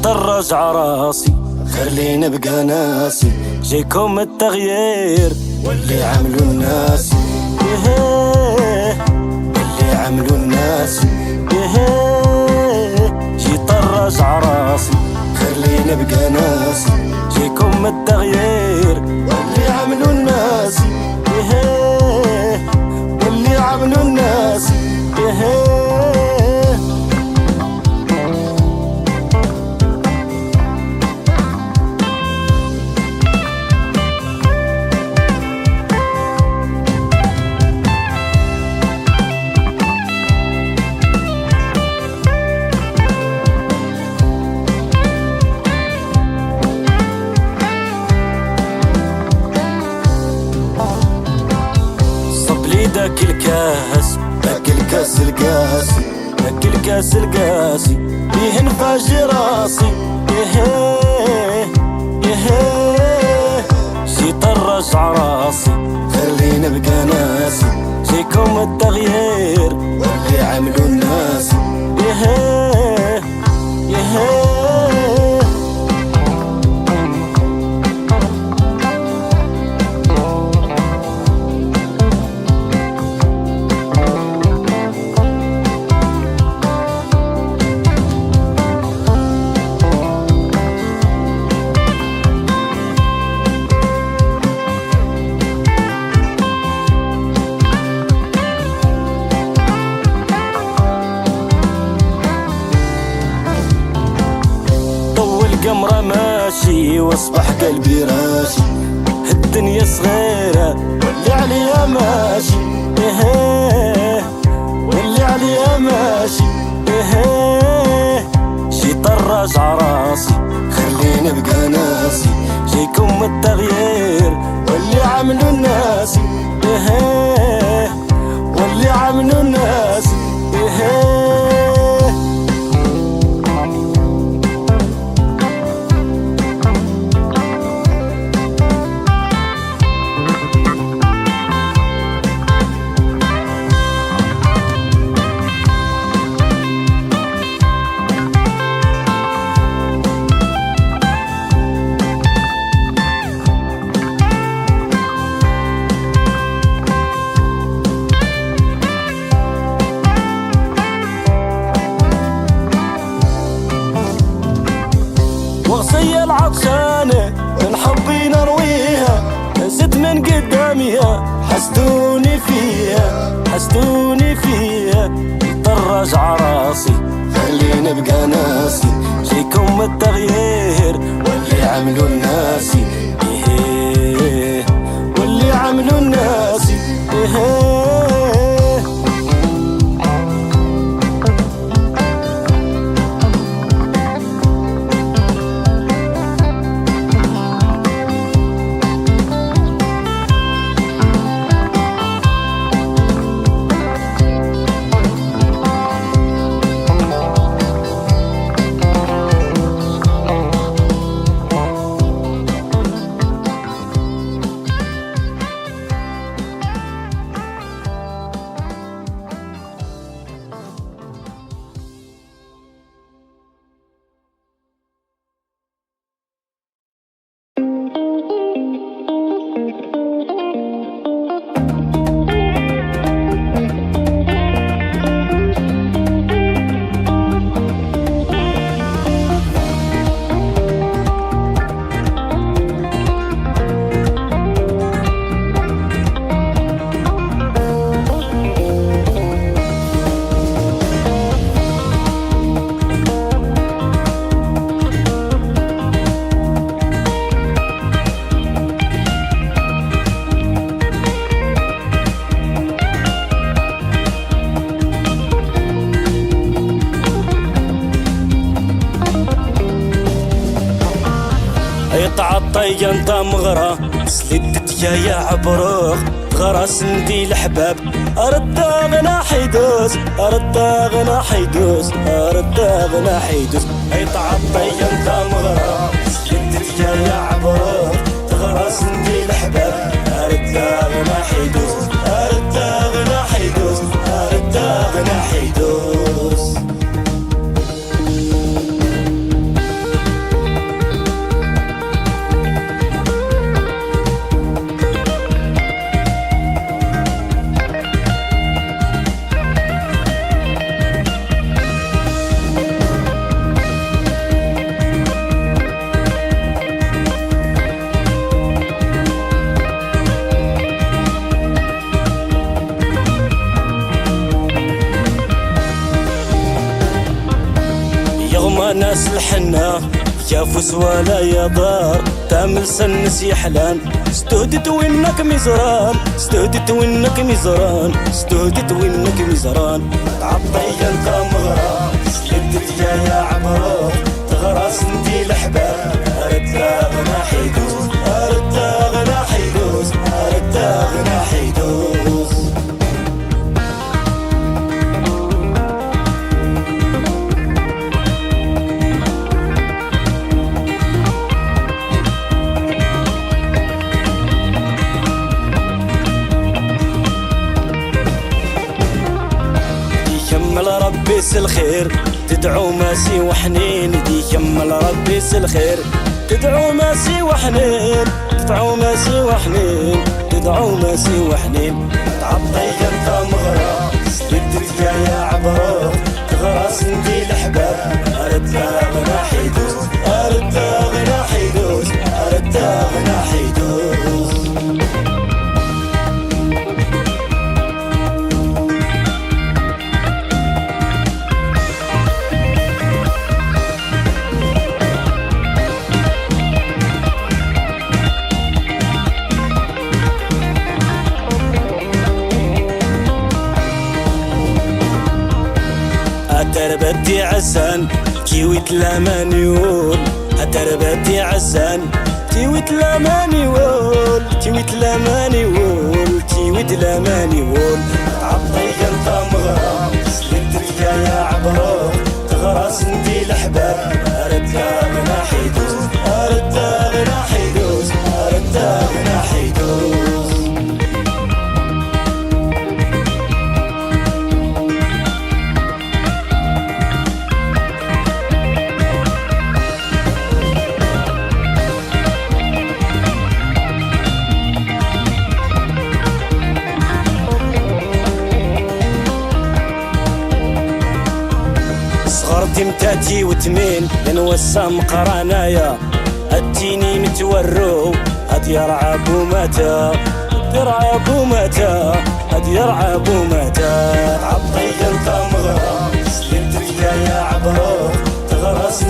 طرج عراسي خلينا نبقى ناسي جيكم التغيير واللي عملوا الناس اللي عملوا الناس جي طرج عراسي خلينا نبقى ناسي جيكم التغيير واللي عملوا الناس واللي عملوا الناس داك الكاس داك الكاس القاسي داك الكاس القاسي بيه نفاجي راسي جي طرج عراسي خلينا نبقى ناسي جيكم التغيير واللي عملوا الناس القمرة ماشي واصبح قلبي راشي الدنيا صغيرة واللي عليها ماشي واللي عليها ماشي جي طرج عراسي خلينا نبقى ناسي جيكم التغيير واللي عملوا الناس واللي عملوا الناس وصية العطشانة من حبي نرويها زدت من قداميها حسدوني فيها يطرج عراسي خلينا نبقى ناسي جيكم التغيير واللي عملوا الناس واللي عملوا الناس تعطي انت مغرى سلدت يا عبروخ غرس ندي الحباب ارد غنا حيدوس ارد غنا حيدوس ارد غنا حيدوس اي تعطي انت مغرى سلدت يا عبروخ غرس ندي الحباب ارد غنا حيدوس ارد غنا حيدوس ارد غنا حيدوس ناس الحنة يافوس ولا يضار تعمل سنس يحلان استهدت وينك مزران استهدت وينك مزران استهدت وينك مزران تعطي انت مغران سلدت يا عبروك تغرس انتي الحباب ارد غنا حيدوز ارد غنا حيدوز ارد غنا حيدوز يكمل ربي الخير تدعو ماسي وحنين دي يكمل ربي الخير تدعو ماسي وحنين تدعو ماسي وحنين تدعو ماسي وحنين تعطي انت مغرى سلدت يا عبروك تغرس انتي الحباب ارد غنا حيدوز ارد غنا حيدوز ارد غنا حيدوز تربتي عسان كيويت لامانيول تربتي عسان كيويت لامانيول كيويت لامانيول كيويت لامانيول تعطي انت مغرام سلدت يا عبروك تغرس انتي الحباب ارد غنا حيدوز ارد غنا حيدوز ارد غنا حيدوز صغرتي متاتي وتمين نوسام قرانايا اتيني متورو هاد يرعب ومتى يرعب ومتى هاد يرعب ومتى تعطي انت مغرام سلمت يا عبروك تغرس